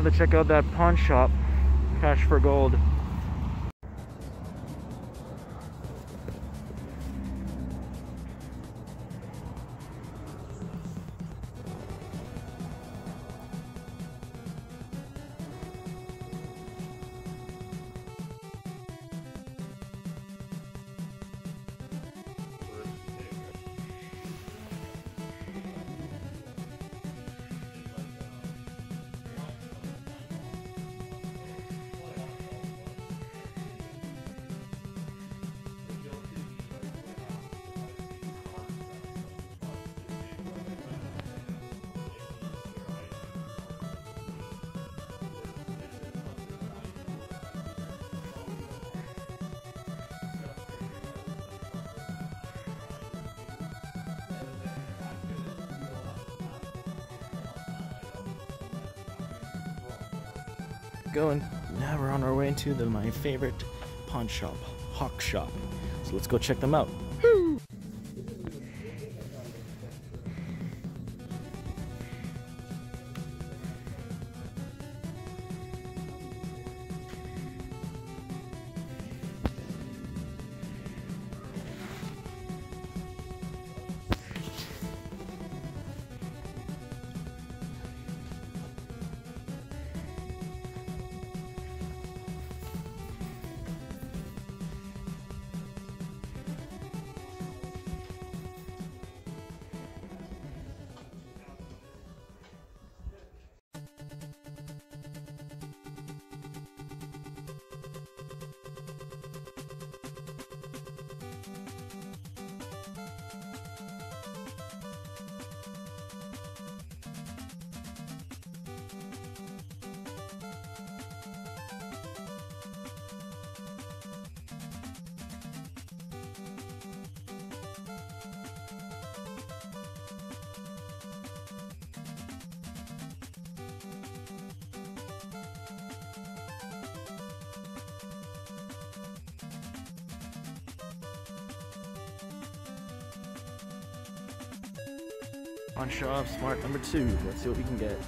to check out that pawn shop, Cash for Gold. Going now, we're on our way into my favorite pawn shop, Hawk Shop. So let's go check them out. Pawn shop, smart number 2. Let's see what we can get.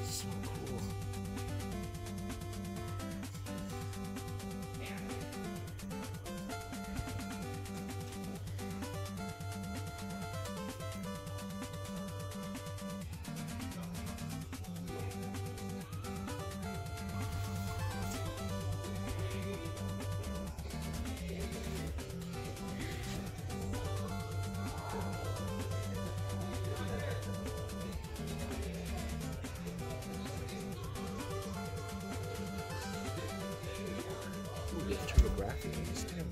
So cool. Ooh, the TurboGrafx on this too.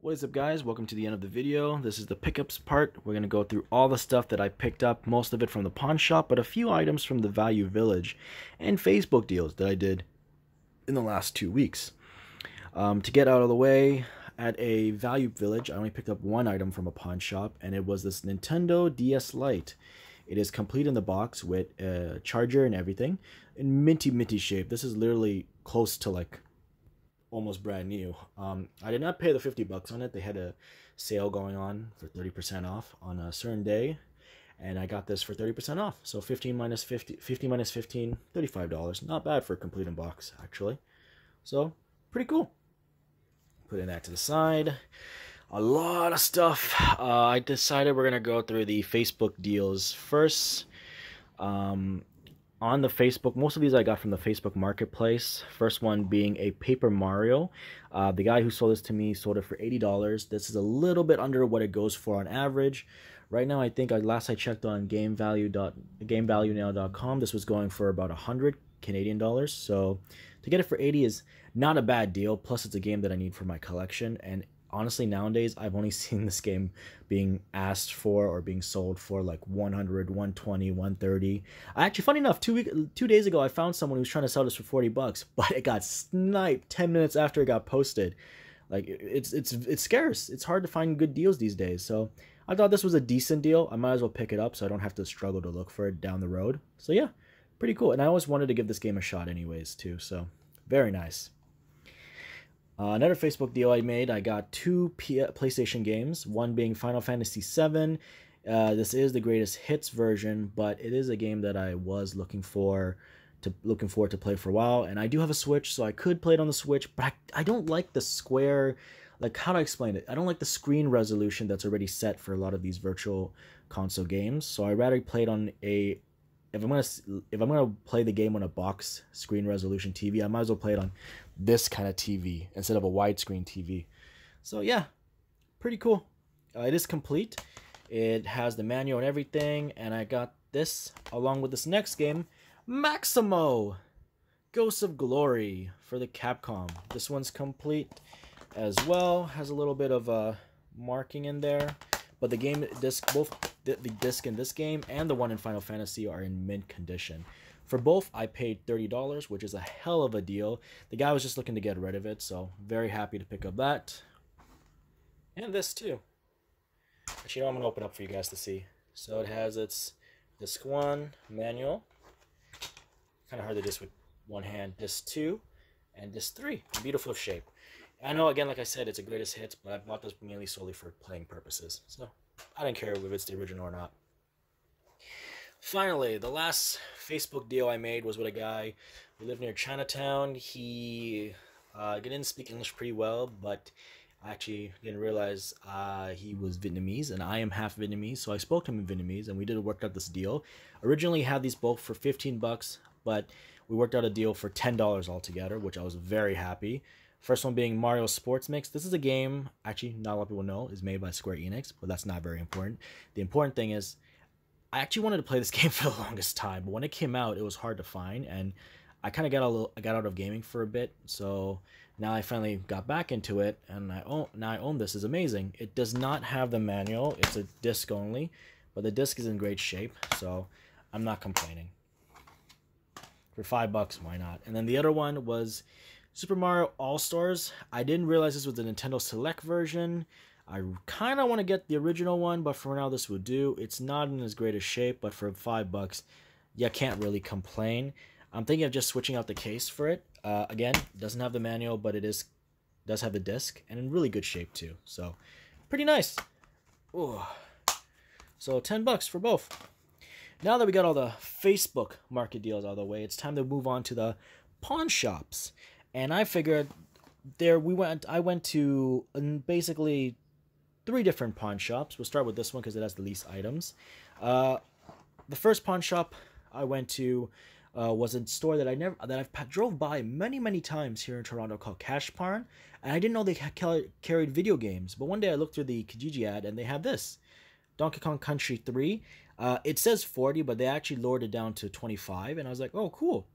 What is up, guys? Welcome to the end of the video. This is the pickups part. We're going to go through all the stuff that I picked up, most of it from the pawn shop, but a few items from the Value Village and Facebook deals that I did in the last 2 weeks. To get out of the way, at a Value Village, I only picked up one item from a pawn shop, and it was this Nintendo DS Lite. It is complete in the box with a charger and everything, in minty shape. This is literally close to like almost brand new. I did not pay the $50 on it. They had a sale going on for 30% off on a certain day, and I got this for 30% off. So 15 minus 50, 50 minus 15, $35. Not bad for a complete unbox, actually. So pretty cool. Putting that to the side. A lot of stuff. I decided we're gonna go through the Facebook deals first. On the Facebook, most of these I got from the Facebook Marketplace. First one being a Paper Mario. The guy who sold this to me sold it for $80. This is a little bit under what it goes for on average. Right now, I think last I checked on GameValueNow.com, this was going for about 100 Canadian dollars. So to get it for 80 is not a bad deal. Plus, it's a game that I need for my collection. And honestly, nowadays, I've only seen this game being asked for or being sold for like 100, 120, 130. Actually, funny enough, 2 days ago, I found someone who was trying to sell this for $40, but it got sniped 10 minutes after it got posted. Like, it's scarce. It's hard to find good deals these days. So I thought this was a decent deal. I might as well pick it up so I don't have to struggle to look for it down the road. So yeah, pretty cool. And I always wanted to give this game a shot anyways, too. So very nice. Another Facebook deal I made, I got 2 PlayStation games, one being Final Fantasy VII. This is the greatest hits version, but it is a game that I was looking forward to play for a while. And I do have a Switch, so I could play it on the Switch, but I don't like the square, like, how do I explain it? I don't like the screen resolution that's already set for a lot of these virtual console games. So I'd rather play it on a, if I'm gonna play the game on a box screen resolution TV, I might as well play it on this kind of TV instead of a widescreen TV. So yeah, pretty cool. It is complete. It has the manual and everything, and I got this along with this next game, Maximo, Ghosts of Glory for the Capcom. This one's complete as well. Has a little bit of marking in there, but the game disc, both the disc in this game and the one in Final Fantasy are in mint condition. For both, I paid $30, which is a hell of a deal. The guy was just looking to get rid of it, so very happy to pick up that. And this too. Actually, I'm going to open up for you guys to see. So it has its disc 1 manual. Kind of hard to do this with one hand. Disc 2 and disc 3. Beautiful shape. I know, again, like I said, it's a greatest hits, but I bought this mainly solely for playing purposes. So I don't care if it's the original or not. Finally, the last Facebook deal I made was with a guy who lived near Chinatown. He didn't speak English pretty well, but I actually didn't realize he was Vietnamese, and I am half Vietnamese, so I spoke to him in Vietnamese, and we worked out this deal. Originally had these both for $15, but we worked out a deal for $10 altogether, which I was very happy. First one being Mario Sports Mix. This is a game, actually, not a lot of people know, is made by Square Enix, but that's not very important. The important thing is, I actually wanted to play this game for the longest time, but when it came out, it was hard to find, and I kind of got out of gaming for a bit, so now I finally got back into it, and now I own this. It's amazing. It does not have the manual. It's a disc only, but the disc is in great shape, so I'm not complaining. For $5, why not? And then the other one was Super Mario All-Stars. I didn't realize this was the Nintendo Select version. I kind of want to get the original one, but for now this would do. It's not in as great a shape, but for $5, you can't really complain. I'm thinking of just switching out the case for it. Again, it doesn't have the manual, but it does have the disc, and in really good shape too. So, pretty nice. Ooh. So $10 for both. Now that we got all the Facebook market deals out of the way, it's time to move on to the pawn shops. And I figured I went to basically 3 different pawn shops. We'll start with this one because it has the least items. The first pawn shop I went to was a store that I've drove by many times here in Toronto called Cash Pawn, and I didn't know they carried video games. But one day I looked through the Kijiji ad and they have this, Donkey Kong Country 3. It says 40, but they actually lowered it down to 25, and I was like, oh, cool.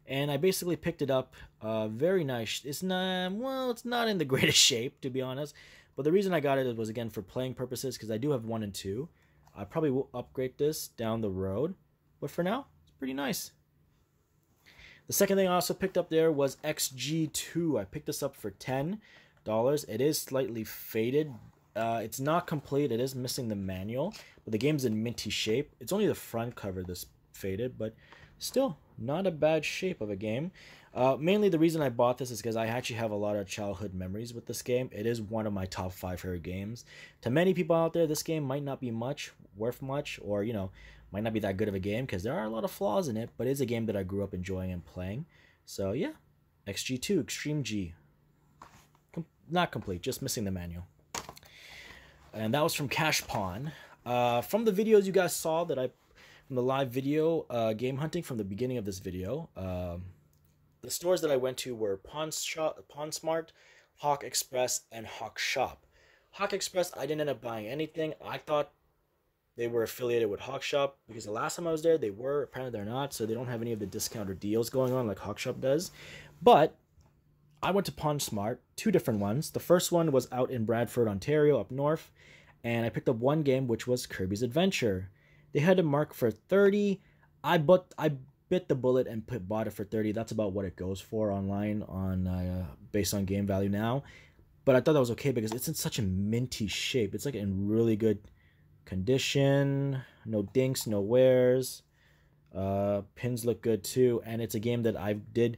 And I basically picked it up. Very nice. It's not in the greatest shape, to be honest. But the reason I got it was, again, for playing purposes, because I do have 1 and 2. I probably will upgrade this down the road. But for now, it's pretty nice. The second thing I also picked up there was XG2. I picked this up for $10. It is slightly faded. It's not complete. It is missing the manual. But the game's in minty shape. It's only the front cover that's faded, but still not a bad shape of a game. Mainly the reason I bought this is because I actually have a lot of childhood memories with this game. It is one of my top 5 favorite games. To many people out there, this game might not be worth much, or might not be that good of a game because there are a lot of flaws in it, but it's a game that I grew up enjoying and playing. So yeah, XG2 Extreme G. Not complete, just missing the manual. And that was from Cash Pawn. From the videos you guys saw from the live video game hunting from the beginning of this video, the stores that I went to were PawnSmart, Hawk Express, and Hawk Shop. Hawk Express, I didn't end up buying anything. I thought they were affiliated with Hawk Shop because the last time I was there, they were. Apparently they're not, so they don't have any of the discount or deals going on like Hawk Shop does. But I went to PawnSmart, 2 different ones. The first one was out in Bradford, Ontario, up north, and I picked up one game, which was Kirby's Adventure. They had it marked for 30. I bit the bullet and bought it for 30. That's about what it goes for online based on game value now. But I thought that was okay because it's in such a minty shape. It's like in really good condition. No dinks, no wears. Pins look good too, and it's a game that I did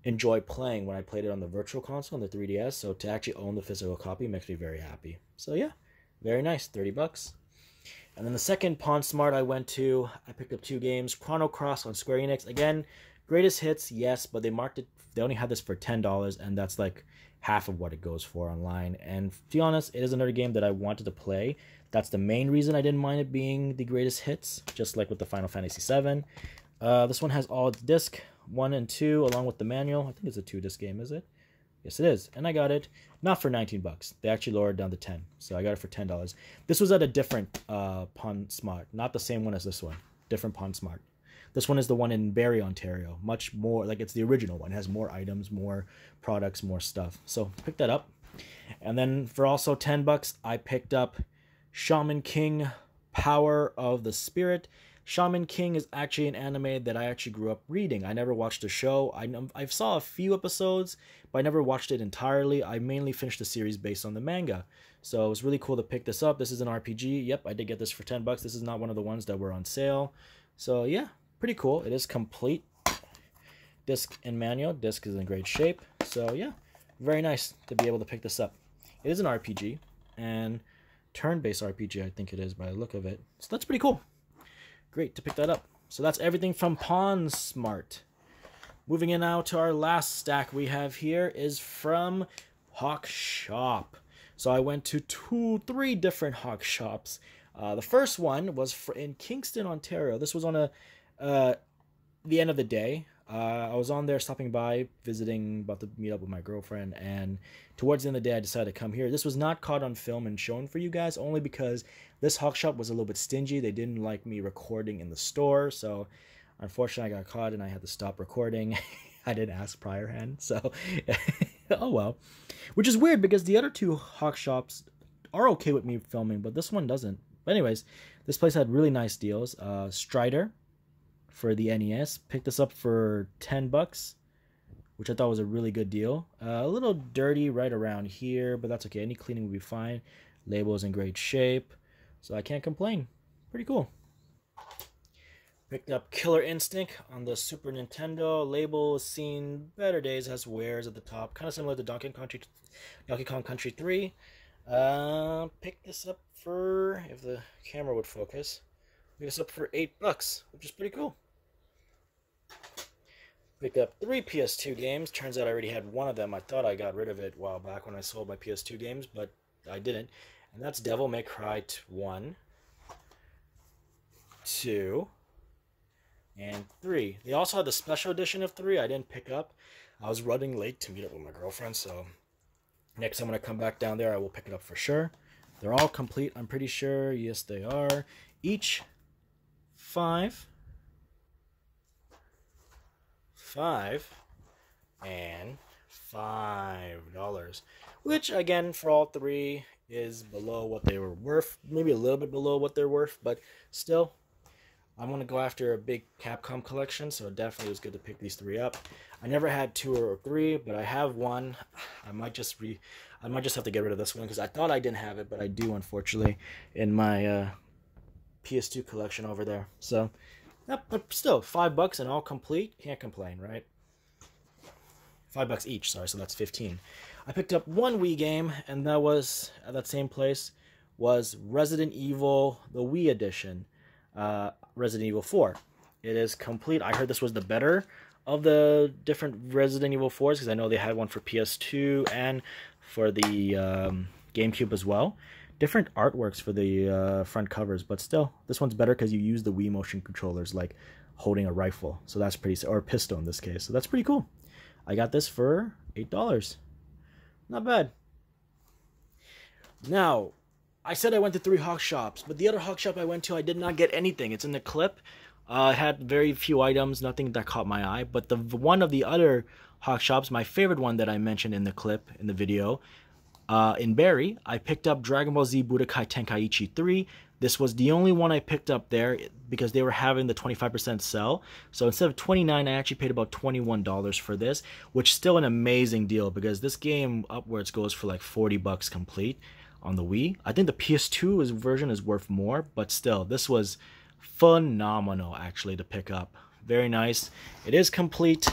enjoy playing when I played it on the virtual console on the 3DS. So to actually own the physical copy makes me very happy. So yeah, very nice, 30 bucks. And then the second PawnSmart I went to, I picked up 2 games. Chrono Cross on Square Enix. Again, greatest hits, yes, but they only had this for $10, and that's like half of what it goes for online. And to be honest, it is another game that I wanted to play. That's the main reason I didn't mind it being the greatest hits, just like with the Final Fantasy VII. This one has all its disc 1 and 2 along with the manual. I think it's a 2-disc game, is it? Yes, it is. And I got it not for 19 bucks. They actually lowered it down to 10. So I got it for $10. This was at a different PawnSmart, not the same one as this one. Different PawnSmart. This one is the one in Barrie, Ontario. Much more, like it's the original one. It has more items, more products, more stuff. So pick that up. And then for also 10 bucks, I picked up Shaman King Power of the Spirit. Shaman King is actually an anime that I actually grew up reading. I never watched the show. I saw a few episodes, but I never watched it entirely. I mainly finished the series based on the manga. So it was really cool to pick this up. This is an RPG. Yep, I did get this for 10 bucks. This is not one of the ones that were on sale. So yeah, pretty cool. It is complete. Disc and manual. Disc is in great shape. So yeah, very nice to be able to pick this up. It is an RPG, and turn-based RPG I think it is by the look of it. So that's pretty cool. Great to pick that up. So that's everything from PawnSmart. Moving in now to our last stack we have here is from Hawk Shop. So I went to 3 different Hawk Shops. The first one was in Kingston, Ontario. This was on the end of the day. I was on there stopping by, visiting, about to meet up with my girlfriend, and towards the end of the day I decided to come here. This was not caught on film and shown for you guys, only because this Hawk Shop was a little bit stingy. They didn't like me recording in the store, so unfortunately I got caught and I had to stop recording. I didn't ask prior hand, so oh well. Which is weird because the other 2 Hawk Shops are okay with me filming, but this one doesn't. But anyways, this place had really nice deals. Strider for the NES. Picked this up for 10 bucks, which I thought was a really good deal. A little dirty right around here, but that's okay. Any cleaning would be fine. Label is in great shape, so I can't complain. Pretty cool. Picked up Killer Instinct on the Super Nintendo. Label has seen better days, has wears at the top. Kind of similar to Donkey Kong Country 3. Picked this up for, if the camera would focus, picked this up for 8 bucks, which is pretty cool. Picked up 3 PS2 games. Turns out I already had one of them. I thought I got rid of it a while back when I sold my PS2 games, but I didn't. And that's Devil May Cry 1, 2, and 3. They also had the special edition of 3 I didn't pick up. I was running late to meet up with my girlfriend, so next time when I come back down there, I will pick it up for sure. They're all complete, I'm pretty sure. Yes, they are. Each $5 and $5, which again for all 3 is below what they were worth, maybe a little bit below what they're worth, but still, I'm gonna go after a big Capcom collection, so it definitely was good to pick these 3 up. I never had 2 or 3, but I have one. I might just have to get rid of this one because I thought I didn't have it, but I do, unfortunately, in my PS2 collection over there. So Yep, but still, $5 and all complete. Can't complain, right? $5 each, sorry, so that's 15. I picked up one Wii game, and that was, at that same place, was Resident Evil, the Wii edition, Resident Evil 4. It is complete. I heard this was the better of the different Resident Evil 4s, because I know they had one for PS2 and for the GameCube as well. Different artworks for the front covers, but still, this one's better because you use the Wii motion controllers like holding a rifle. So that's pretty, or a pistol in this case. So that's pretty cool. I got this for $8. Not bad. Now, I said I went to 3 Hawk shops, but the other Hawk shop I went to, I did not get anything. It's in the clip. It had very few items, nothing that caught my eye. But the one of the other Hawk shops, my favorite one that I mentioned in the clip, in the video, in Barrie, I picked up Dragon Ball Z Budokai Tenkaichi 3. This was the only one I picked up there because they were having the 25% sell. So instead of $29, I actually paid about $21 for this, which is still an amazing deal because this game upwards goes for like $40 complete on the Wii. I think the PS2 version is worth more, but still, this was phenomenal actually to pick up. Very nice. It is complete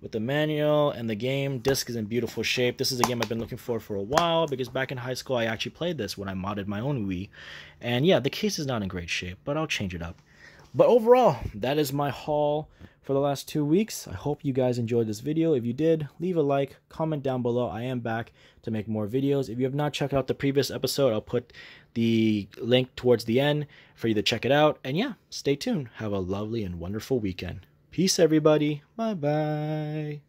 with the manual and the game. Disc is in beautiful shape. This is a game I've been looking for a while because back in high school I actually played this when I modded my own Wii. And yeah, the case is not in great shape, but I'll change it up. But overall, that is my haul for the last 2 weeks. I hope you guys enjoyed this video. If you did, leave a like, comment down below. I am back to make more videos. If you have not checked out the previous episode, I'll put the link towards the end for you to check it out. And yeah, stay tuned. Have a lovely and wonderful weekend. Peace, everybody. Bye-bye.